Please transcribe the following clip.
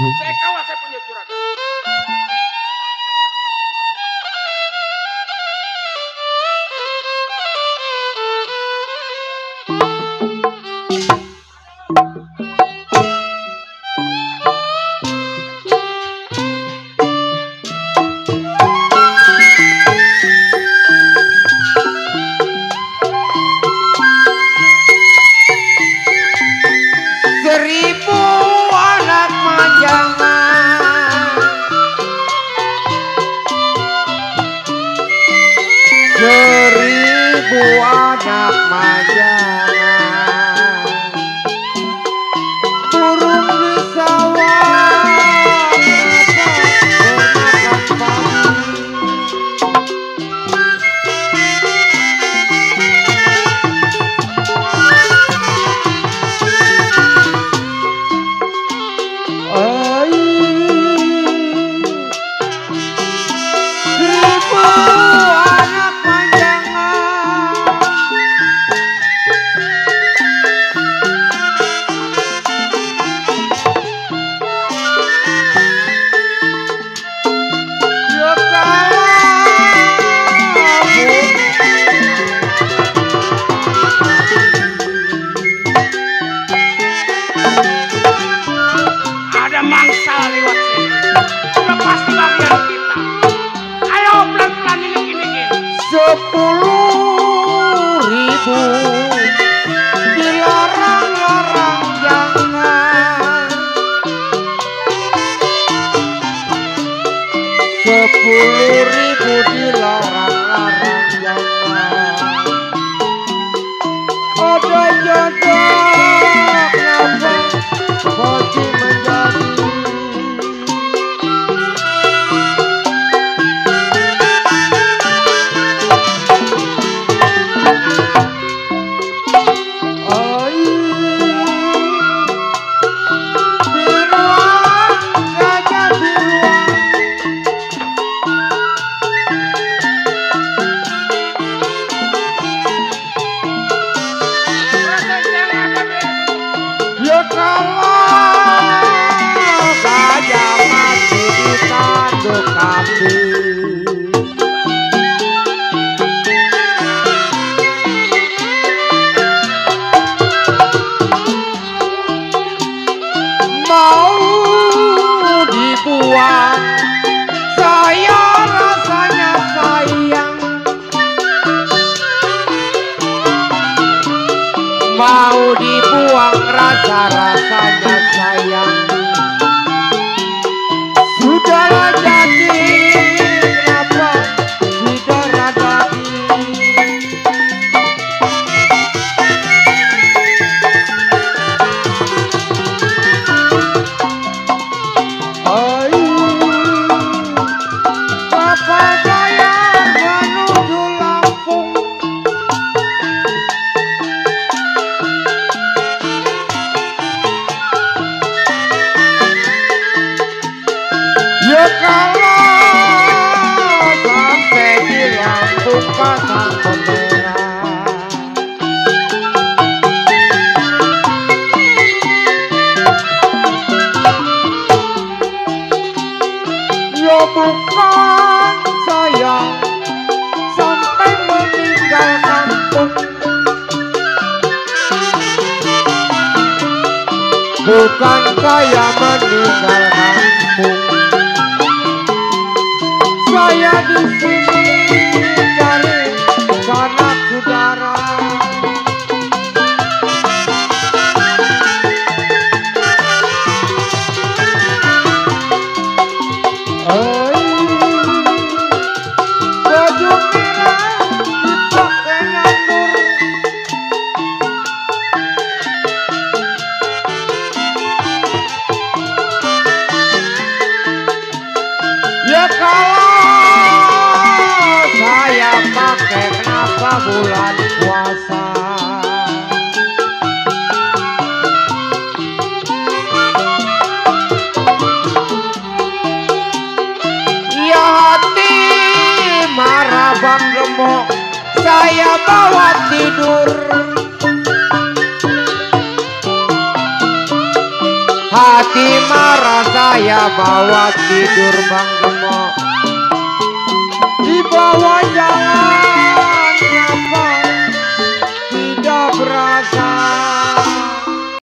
Saya kawan, saya punya juragan. Mau dibuang rasa-rasanya sayang. Sudahlah jadi, kenapa tidak daging. Bapak saya menuju Lampung. Ya kalau sampai di Lampung pasang bendera, ya bukan saya sampai meninggal kampung, bukan saya meninggal kampung. Saya di sini cari sanak saudara. Baju merah dipakai nyandur, ya kalau saya pakai kenapa bulan puasa. Ya hati marah Bang Gemuk, saya bawa tidur. Hati marah saya bawa tidur Bang Gemo. Di bawah